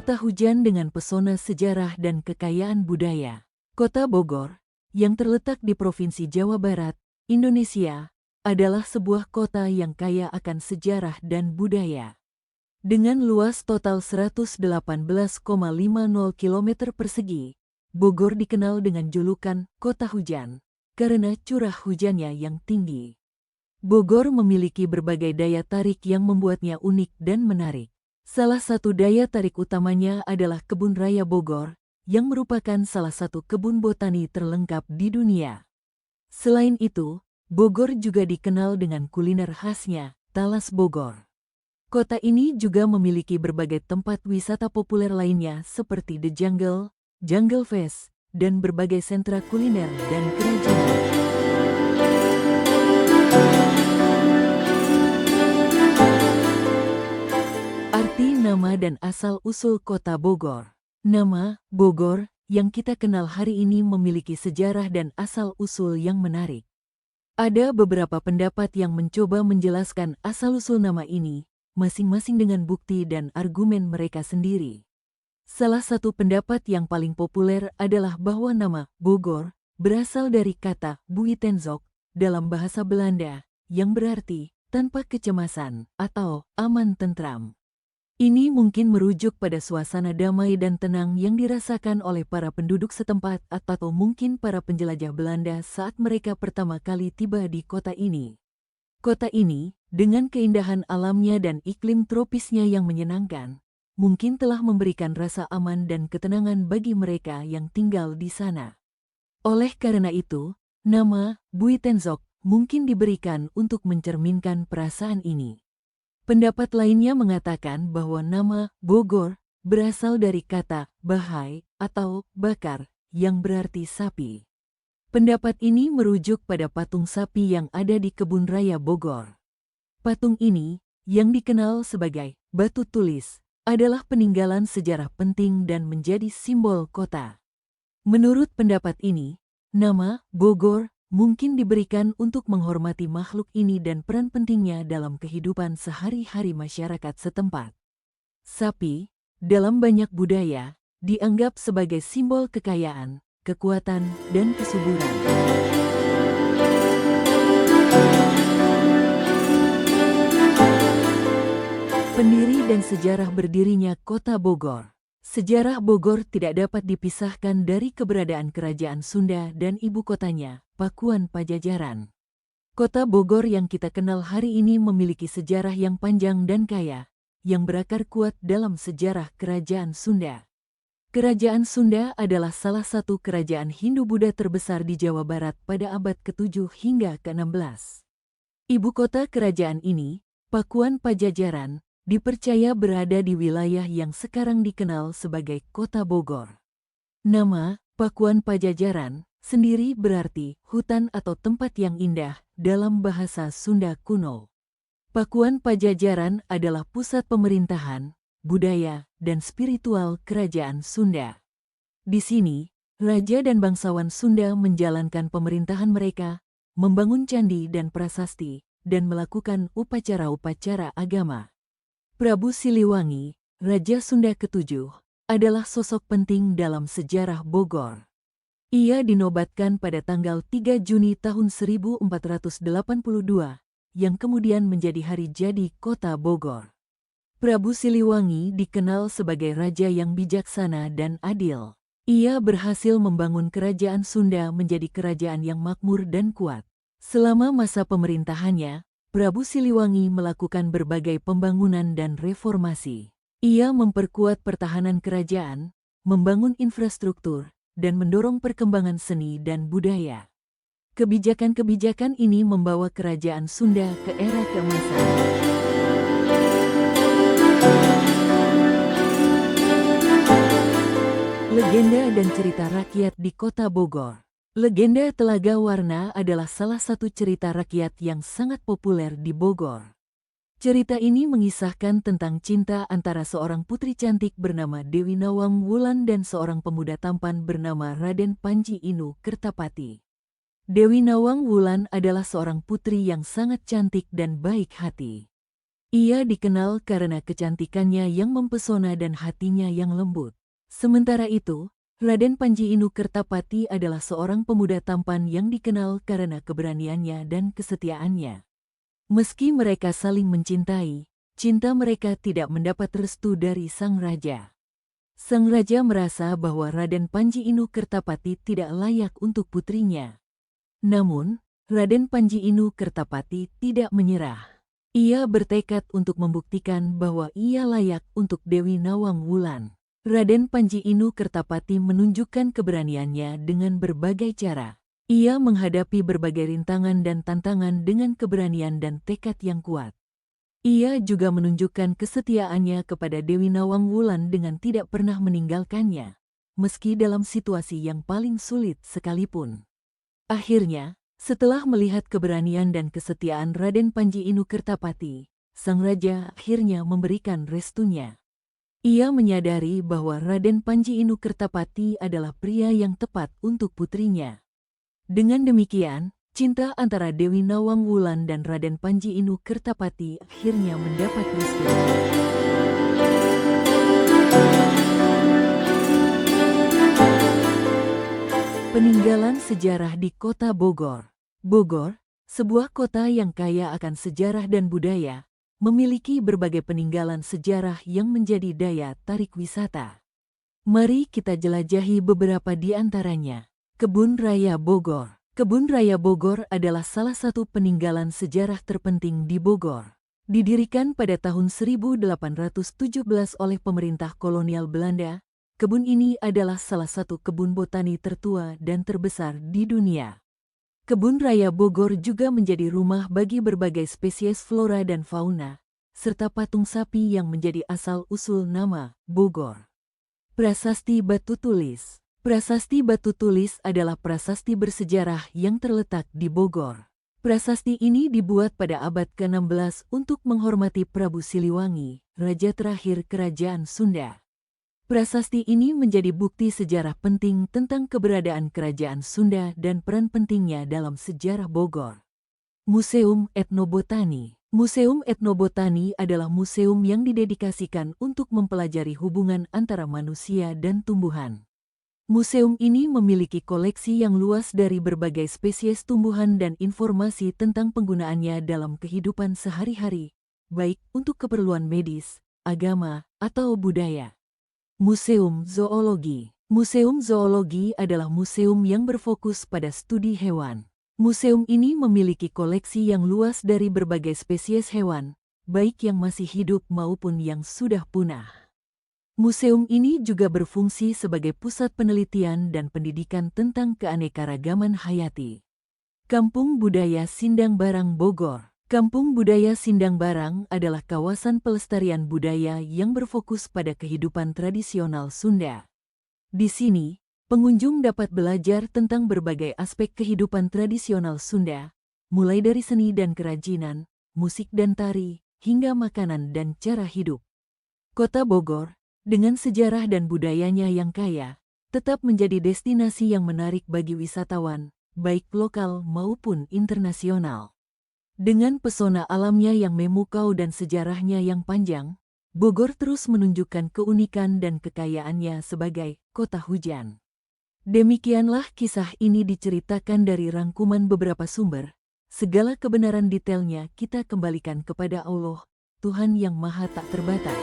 Kota hujan dengan pesona sejarah dan kekayaan budaya. Kota Bogor, yang terletak di Provinsi Jawa Barat, Indonesia, adalah sebuah kota yang kaya akan sejarah dan budaya. Dengan luas total 118,50 km persegi, Bogor dikenal dengan julukan Kota Hujan, karena curah hujannya yang tinggi. Bogor memiliki berbagai daya tarik yang membuatnya unik dan menarik. Salah satu daya tarik utamanya adalah Kebun Raya Bogor, yang merupakan salah satu kebun botani terlengkap di dunia. Selain itu, Bogor juga dikenal dengan kuliner khasnya, Talas Bogor. Kota ini juga memiliki berbagai tempat wisata populer lainnya seperti The Jungle, Jungle Fest, dan berbagai sentra kuliner dan kerajinan. Arti nama dan asal-usul Kota Bogor. Nama Bogor yang kita kenal hari ini memiliki sejarah dan asal-usul yang menarik. Ada beberapa pendapat yang mencoba menjelaskan asal-usul nama ini, masing-masing dengan bukti dan argumen mereka sendiri. Salah satu pendapat yang paling populer adalah bahwa nama Bogor berasal dari kata Buitenzorg dalam bahasa Belanda, yang berarti tanpa kecemasan atau aman tentram. Ini mungkin merujuk pada suasana damai dan tenang yang dirasakan oleh para penduduk setempat atau mungkin para penjelajah Belanda saat mereka pertama kali tiba di kota ini. Kota ini, dengan keindahan alamnya dan iklim tropisnya yang menyenangkan, mungkin telah memberikan rasa aman dan ketenangan bagi mereka yang tinggal di sana. Oleh karena itu, nama Buitenzorg mungkin diberikan untuk mencerminkan perasaan ini. Pendapat lainnya mengatakan bahwa nama Bogor berasal dari kata bahai atau bakar yang berarti sapi. Pendapat ini merujuk pada patung sapi yang ada di Kebun Raya Bogor. Patung ini, yang dikenal sebagai batu tulis, adalah peninggalan sejarah penting dan menjadi simbol kota. Menurut pendapat ini, nama Bogor mungkin diberikan untuk menghormati makhluk ini dan peran pentingnya dalam kehidupan sehari-hari masyarakat setempat. Sapi, dalam banyak budaya, dianggap sebagai simbol kekayaan, kekuatan, dan kesuburan. Pendiri dan sejarah berdirinya Kota Bogor. Sejarah Bogor tidak dapat dipisahkan dari keberadaan Kerajaan Sunda dan ibu kotanya, Pakuan Pajajaran. Kota Bogor yang kita kenal hari ini memiliki sejarah yang panjang dan kaya, yang berakar kuat dalam sejarah Kerajaan Sunda. Kerajaan Sunda adalah salah satu kerajaan Hindu-Buddha terbesar di Jawa Barat pada abad ke-7 hingga ke-16. Ibu kota kerajaan ini, Pakuan Pajajaran, dipercaya berada di wilayah yang sekarang dikenal sebagai Kota Bogor. Nama Pakuan Pajajaran sendiri berarti hutan atau tempat yang indah dalam bahasa Sunda kuno. Pakuan Pajajaran adalah pusat pemerintahan, budaya, dan spiritual kerajaan Sunda. Di sini, raja dan bangsawan Sunda menjalankan pemerintahan mereka, membangun candi dan prasasti, dan melakukan upacara-upacara agama. Prabu Siliwangi, Raja Sunda ke-7, adalah sosok penting dalam sejarah Bogor. Ia dinobatkan pada tanggal 3 Juni tahun 1482, yang kemudian menjadi hari jadi Kota Bogor. Prabu Siliwangi dikenal sebagai raja yang bijaksana dan adil. Ia berhasil membangun kerajaan Sunda menjadi kerajaan yang makmur dan kuat. Selama masa pemerintahannya, Prabu Siliwangi melakukan berbagai pembangunan dan reformasi. Ia memperkuat pertahanan kerajaan, membangun infrastruktur, dan mendorong perkembangan seni dan budaya. Kebijakan-kebijakan ini membawa kerajaan Sunda ke era keemasan. Legenda dan cerita rakyat di Kota Bogor. Legenda Telaga Warna adalah salah satu cerita rakyat yang sangat populer di Bogor. Cerita ini mengisahkan tentang cinta antara seorang putri cantik bernama Dewi Nawang Wulan dan seorang pemuda tampan bernama Raden Panji Inu Kertapati. Dewi Nawang Wulan adalah seorang putri yang sangat cantik dan baik hati. Ia dikenal karena kecantikannya yang mempesona dan hatinya yang lembut. Sementara itu, Raden Panji Inu Kertapati adalah seorang pemuda tampan yang dikenal karena keberaniannya dan kesetiaannya. Meski mereka saling mencintai, cinta mereka tidak mendapat restu dari sang raja. Sang raja merasa bahwa Raden Panji Inu Kertapati tidak layak untuk putrinya. Namun, Raden Panji Inu Kertapati tidak menyerah. Ia bertekad untuk membuktikan bahwa ia layak untuk Dewi Nawang Wulan. Raden Panji Inu Kertapati menunjukkan keberaniannya dengan berbagai cara. Ia menghadapi berbagai rintangan dan tantangan dengan keberanian dan tekad yang kuat. Ia juga menunjukkan kesetiaannya kepada Dewi Nawang Wulan dengan tidak pernah meninggalkannya, meski dalam situasi yang paling sulit sekalipun. Akhirnya, setelah melihat keberanian dan kesetiaan Raden Panji Inu Kertapati, sang raja akhirnya memberikan restunya. Ia menyadari bahwa Raden Panji Inu Kertapati adalah pria yang tepat untuk putrinya. Dengan demikian, cinta antara Dewi Nawang Wulan dan Raden Panji Inu Kertapati akhirnya mendapat restu. Peninggalan sejarah di Kota Bogor. Bogor, sebuah kota yang kaya akan sejarah dan budaya, memiliki berbagai peninggalan sejarah yang menjadi daya tarik wisata. Mari kita jelajahi beberapa di antaranya. Kebun Raya Bogor. Kebun Raya Bogor adalah salah satu peninggalan sejarah terpenting di Bogor. Didirikan pada tahun 1817 oleh pemerintah kolonial Belanda, kebun ini adalah salah satu kebun botani tertua dan terbesar di dunia. Kebun Raya Bogor juga menjadi rumah bagi berbagai spesies flora dan fauna, serta patung sapi yang menjadi asal-usul nama Bogor. Prasasti Batu Tulis. Prasasti Batu Tulis adalah prasasti bersejarah yang terletak di Bogor. Prasasti ini dibuat pada abad ke-16 untuk menghormati Prabu Siliwangi, raja terakhir Kerajaan Sunda. Prasasti ini menjadi bukti sejarah penting tentang keberadaan Kerajaan Sunda dan peran pentingnya dalam sejarah Bogor. Museum Etnobotani. Museum Etnobotani adalah museum yang didedikasikan untuk mempelajari hubungan antara manusia dan tumbuhan. Museum ini memiliki koleksi yang luas dari berbagai spesies tumbuhan dan informasi tentang penggunaannya dalam kehidupan sehari-hari, baik untuk keperluan medis, agama, atau budaya. Museum Zoologi. Museum Zoologi adalah museum yang berfokus pada studi hewan. Museum ini memiliki koleksi yang luas dari berbagai spesies hewan, baik yang masih hidup maupun yang sudah punah. Museum ini juga berfungsi sebagai pusat penelitian dan pendidikan tentang keanekaragaman hayati. Kampung Budaya Sindang Barang Bogor. Kampung Budaya Sindang Barang adalah kawasan pelestarian budaya yang berfokus pada kehidupan tradisional Sunda. Di sini, pengunjung dapat belajar tentang berbagai aspek kehidupan tradisional Sunda, mulai dari seni dan kerajinan, musik dan tari, hingga makanan dan cara hidup. Kota Bogor, dengan sejarah dan budayanya yang kaya, tetap menjadi destinasi yang menarik bagi wisatawan, baik lokal maupun internasional. Dengan pesona alamnya yang memukau dan sejarahnya yang panjang, Bogor terus menunjukkan keunikan dan kekayaannya sebagai kota hujan. Demikianlah kisah ini diceritakan dari rangkuman beberapa sumber. Segala kebenaran detailnya kita kembalikan kepada Allah, Tuhan yang Maha Tak Terbatas.